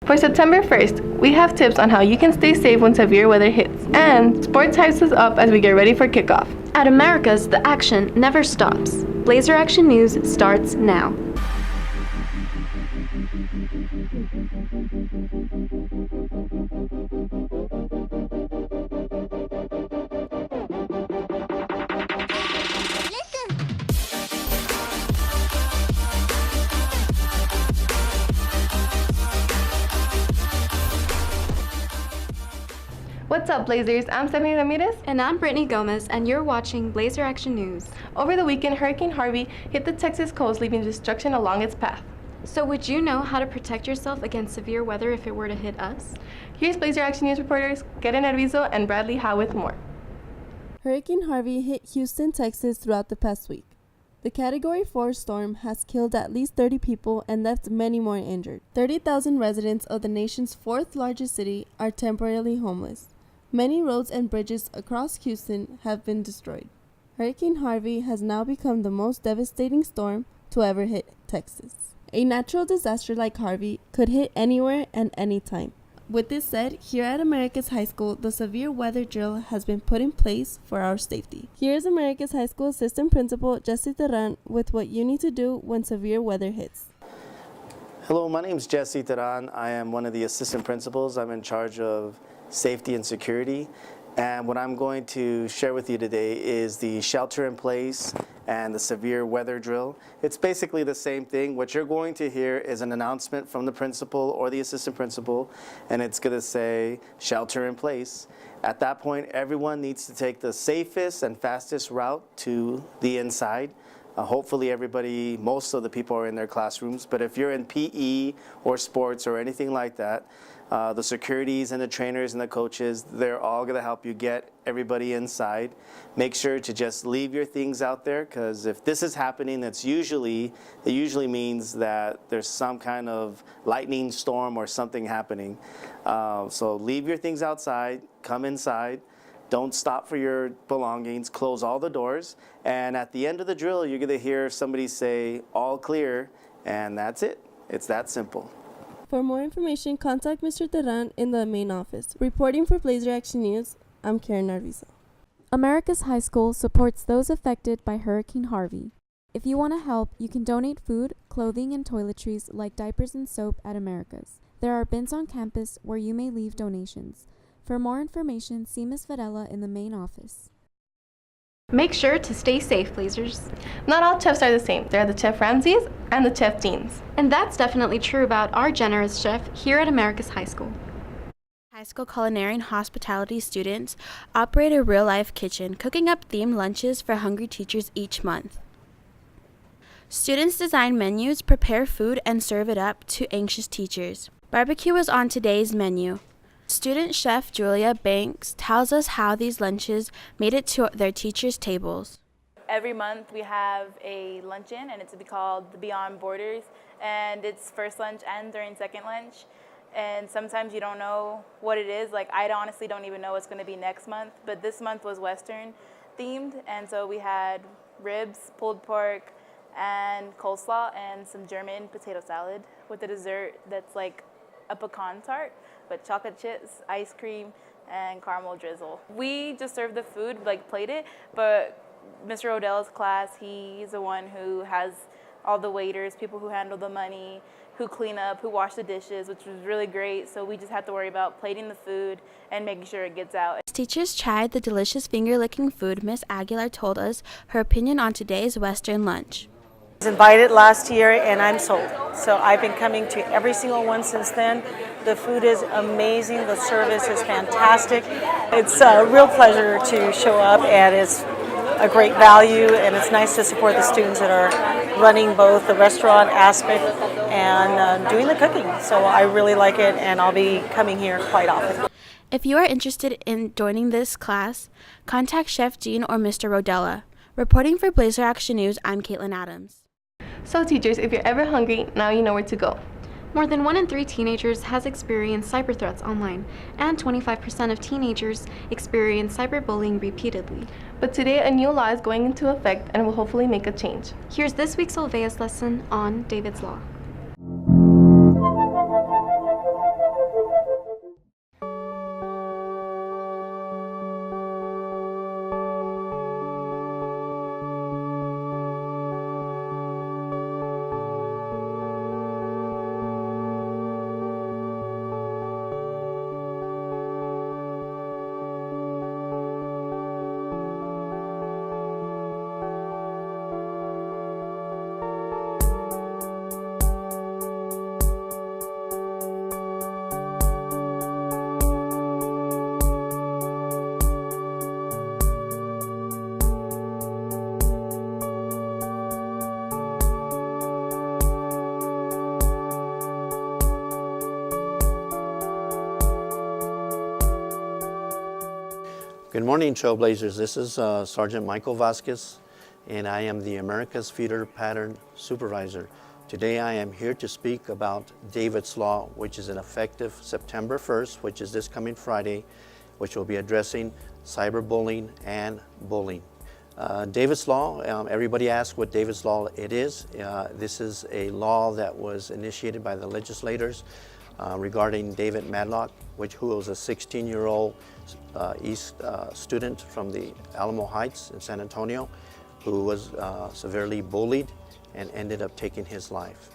For September 1st, we have tips on how you can stay safe when severe weather hits. And sports hypes us up as we get ready for kickoff. At America's, the action never stops. Blazer Action News starts now. What's up, Blazers? I'm Stephanie Ramirez. And I'm Brittany Gomez, and you're watching Blazer Action News. Over the weekend, Hurricane Harvey hit the Texas coast, leaving destruction along its path. So would you know how to protect yourself against severe weather if it were to hit us? Here's Blazer Action News reporters Karen Arvizo and Bradley Howe with more. Hurricane Harvey hit Houston, Texas throughout the past week. The Category 4 storm has killed at least 30 people and left many more injured. 30,000 residents of the nation's fourth largest city are temporarily homeless. Many roads and bridges across Houston have been destroyed. Hurricane Harvey has now become the most devastating storm to ever hit Texas. A natural disaster like Harvey could hit anywhere and anytime. With this said, here at America's High School, the severe weather drill has been put in place for our safety. Here is America's High School Assistant Principal Jesse Terran with what you need to do when severe weather hits. Hello, my name is Jesse Terran. I am one of the assistant principals. I'm in charge of safety and security. And what I'm going to share with you today is the shelter in place and the severe weather drill. It's basically the same thing. What you're going to hear is an announcement from the principal or the assistant principal, and it's going to say shelter in place. At that point, everyone needs to take the safest and fastest route to the inside. Hopefully everybody, most of the people are in their classrooms, but if you're in PE or sports or anything like that, the securities and the trainers and the coaches, they're all going to help you get everybody inside. Make sure to just leave your things out there, because if this is happening, it usually means that there's some kind of lightning storm or something happening. So leave your things outside, come inside. Don't stop for your belongings, close all the doors, and at the end of the drill, you're going to hear somebody say, all clear, and that's it. It's that simple. For more information, contact Mr. Terran in the main office. Reporting for Blazer Action News, I'm Karen Arvizo. America's High School supports those affected by Hurricane Harvey. If you want to help, you can donate food, clothing, and toiletries like diapers and soap at America's. There are bins on campus where you may leave donations. For more information, see Ms. Varela in the main office. Make sure to stay safe, Blazers. Not all chefs are the same. There are the Chef Ramses and the Chef Deans. And that's definitely true about our generous chef here at America's High School. High school culinary and hospitality students operate a real-life kitchen, cooking up themed lunches for hungry teachers each month. Students design menus, prepare food, and serve it up to anxious teachers. Barbecue is on today's menu. Student chef Julia Banks tells us how these lunches made it to their teachers' tables. Every month we have a luncheon, and it's called the Beyond Borders, and it's first lunch and during second lunch. And sometimes you don't know what it is. Like, I honestly don't even know what's going to be next month, but this month was Western themed, and so we had ribs, pulled pork, and coleslaw, and some German potato salad with a dessert that's like a pecan tart, but chocolate chips, ice cream, and caramel drizzle. We just served the food, like plate it, but Mr. Odell's class, he's the one who has all the waiters, people who handle the money, who clean up, who wash the dishes, which was really great. So we just have to worry about plating the food and making sure it gets out. As teachers tried the delicious finger-licking food, Miss Aguilar told us her opinion on today's Western lunch. I was invited last year and I'm sold. So I've been coming to every single one since then. The food is amazing. The service is fantastic. It's a real pleasure to show up, and it's a great value, and it's nice to support the students that are running both the restaurant aspect and doing the cooking. So I really like it, and I'll be coming here quite often. If you are interested in joining this class, contact Chef Jean or Mr. Rodella. Reporting for Blazer Action News, I'm Caitlin Adams. So teachers, if you're ever hungry, now you know where to go. More than 1 in 3 teenagers has experienced cyber threats online, and 25% of teenagers experience cyberbullying repeatedly. But today, a new law is going into effect and will hopefully make a change. Here's this week's Olvea's lesson on David's Law. Good morning, Trailblazers. This is Sergeant Michael Vasquez, and I am the America's Feeder Pattern Supervisor. Today I am here to speak about David's Law, which is effective September 1st, which is this coming Friday, which will be addressing cyberbullying and bullying. David's Law, everybody asks what David's Law it is. This is a law that was initiated by the legislators regarding David Madlock, who was a 16-year-old East student from the Alamo Heights in San Antonio, who was severely bullied and ended up taking his life.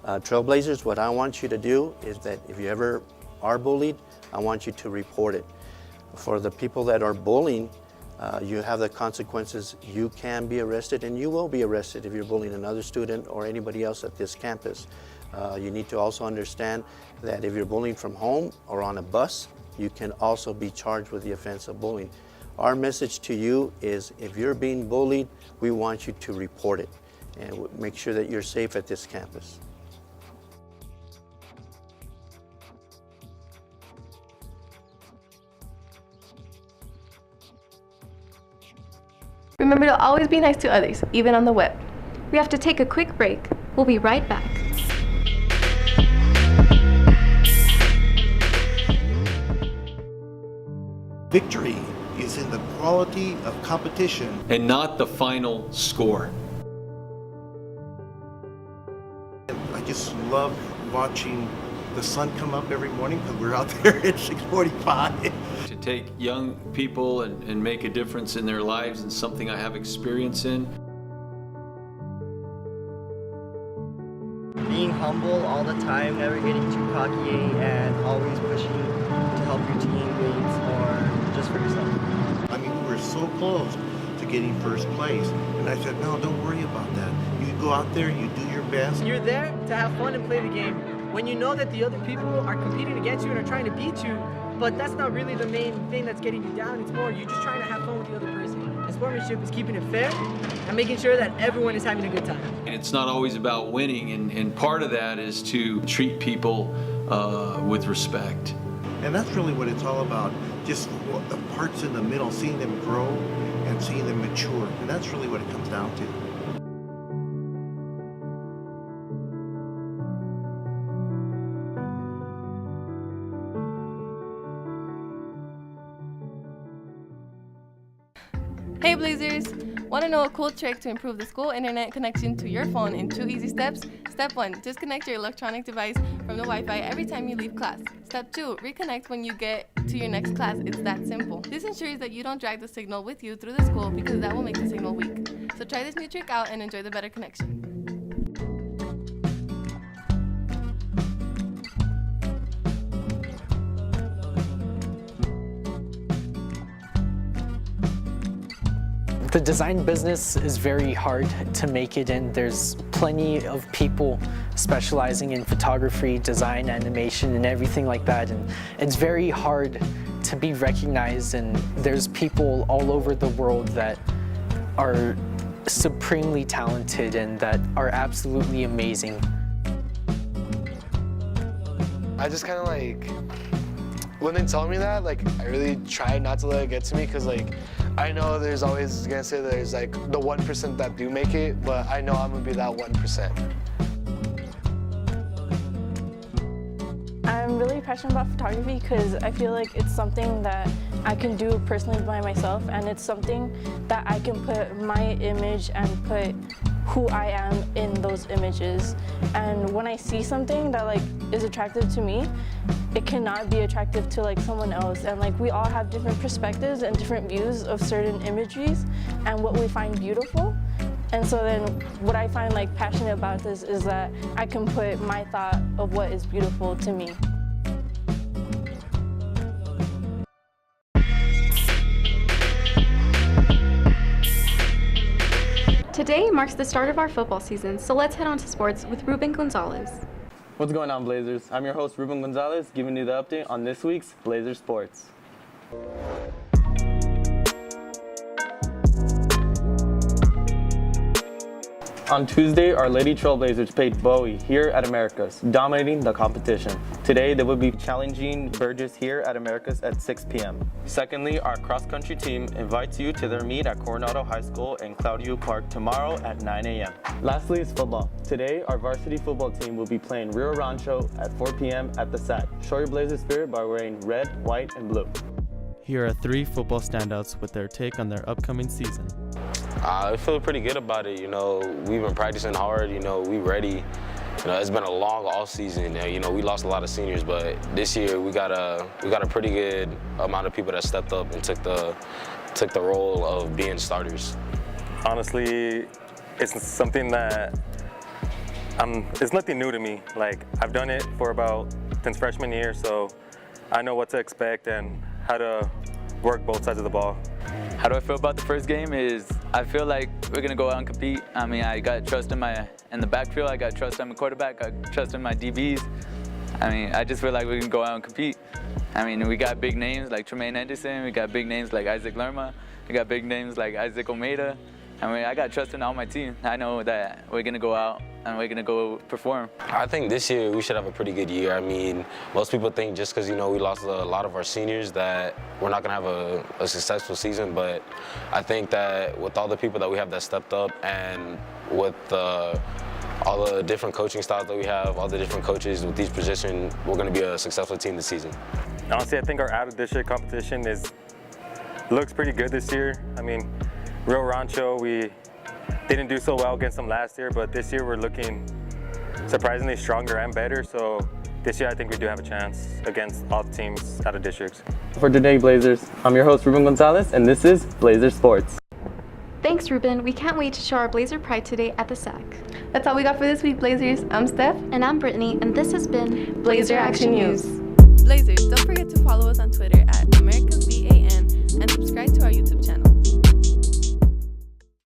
Trailblazers, what I want you to do is that if you ever are bullied, I want you to report it. For the people that are bullying, you have the consequences. You can be arrested, and you will be arrested if you're bullying another student or anybody else at this campus. You need to also understand that if you're bullying from home or on a bus, you can also be charged with the offense of bullying. Our message to you is if you're being bullied, we want you to report it and make sure that you're safe at this campus. Remember to always be nice to others, even on the web. We have to take a quick break. We'll be right back. Victory is in the quality of competition and not the final score. I just love watching the sun come up every morning because we're out there at 6:45. To take young people and make a difference in their lives is something I have experience in. Being humble all the time, never getting too cocky, and always pushing to help your teammates or just for yourself. I mean, we were so close to getting first place, and I said, no, don't worry about that. You go out there, you do your best. You're there to have fun and play the game. When you know that the other people are competing against you and are trying to beat you, but that's not really the main thing that's getting you down. It's more you're just trying to have fun with the other person. And sportsmanship is keeping it fair and making sure that everyone is having a good time. And it's not always about winning, and part of that is to treat people with respect. And that's really what it's all about, just the parts in the middle, seeing them grow and seeing them mature. And that's really what it comes down to. Hey Blazers! Want to know a cool trick to improve the school internet connection to your phone in 2 easy steps? Step 1. Disconnect your electronic device from the Wi-Fi every time you leave class. Step 2. Reconnect when you get to your next class. It's that simple. This ensures that you don't drag the signal with you through the school because that will make the signal weak. So try this new trick out and enjoy the better connection. The design business is very hard to make it in. There's plenty of people specializing in photography, design, animation, and everything like that. And it's very hard to be recognized, and there's people all over the world that are supremely talented and that are absolutely amazing. I just kind of when they tell me that, I really try not to let it get to me because I know there's always gonna say there's the 1% that do make it, but I know I'm gonna be that 1%. I'm really passionate about photography because I feel like it's something that I can do personally by myself, and it's something that I can put my image and put who I am in those images. And when I see something that is attractive to me, it cannot be attractive to someone else. And we all have different perspectives and different views of certain imageries and what we find beautiful. And so then what I find passionate about this is that I can put my thought of what is beautiful to me. Today marks the start of our football season, so let's head on to sports with Ruben Gonzalez. What's going on, Blazers? I'm your host, Ruben Gonzalez, giving you the update on this week's Blazer Sports. On Tuesday, our Lady Trailblazers played Bowie here at Americas, dominating the competition. Today, they will be challenging Burgess here at Americas at 6 p.m. Secondly, our cross-country team invites you to their meet at Coronado High School in Cloudview Park tomorrow at 9 a.m. Lastly is football. Today, our varsity football team will be playing Rio Rancho at 4 p.m. at the SAC. Show your Blazer spirit by wearing red, white, and blue. Here are 3 football standouts with their take on their upcoming season. I feel pretty good about it. You know, we've been practicing hard. You know, we ready. You know, it's been a long off season. You know, we lost a lot of seniors, but this year we got a pretty good amount of people that stepped up and took the role of being starters. Honestly, it's something that it's nothing new to me. Like, I've done it for about since freshman year, so I know what to expect and how to work both sides of the ball. How do I feel about the first game is I feel like we're going to go out and compete. I mean, I got trust in the backfield. I got trust in my quarterback. I got trust in my DBs. I mean, I just feel like we can go out and compete. I mean, we got big names like Tremaine Henderson. We got big names like Isaac Lerma. We got big names like Isaac Almeida. I mean, I got trust in all my team. I know that we're going to go out and we're going to go perform. I think this year we should have a pretty good year. I mean, most people think just because, you know, we lost a lot of our seniors that we're not going to have a successful season. But I think that with all the people that we have that stepped up and with all the different coaching styles that we have, all the different coaches with each position, we're going to be a successful team this season. Honestly, I think our out-of-district competition looks pretty good this year. I mean, Rio Rancho, we didn't do so well against them last year, but this year we're looking surprisingly stronger and better. So this year I think we do have a chance against all teams out of districts. For today, Blazers, I'm your host, Ruben Gonzalez, and this is Blazer Sports. Thanks, Ruben. We can't wait to show our Blazer pride today at the SAC. That's all we got for this week, Blazers. I'm Steph. And I'm Brittany, and this has been Blazer Action News. Blazers, don't forget to follow us on Twitter at AmericasBAN and subscribe to our YouTube channel.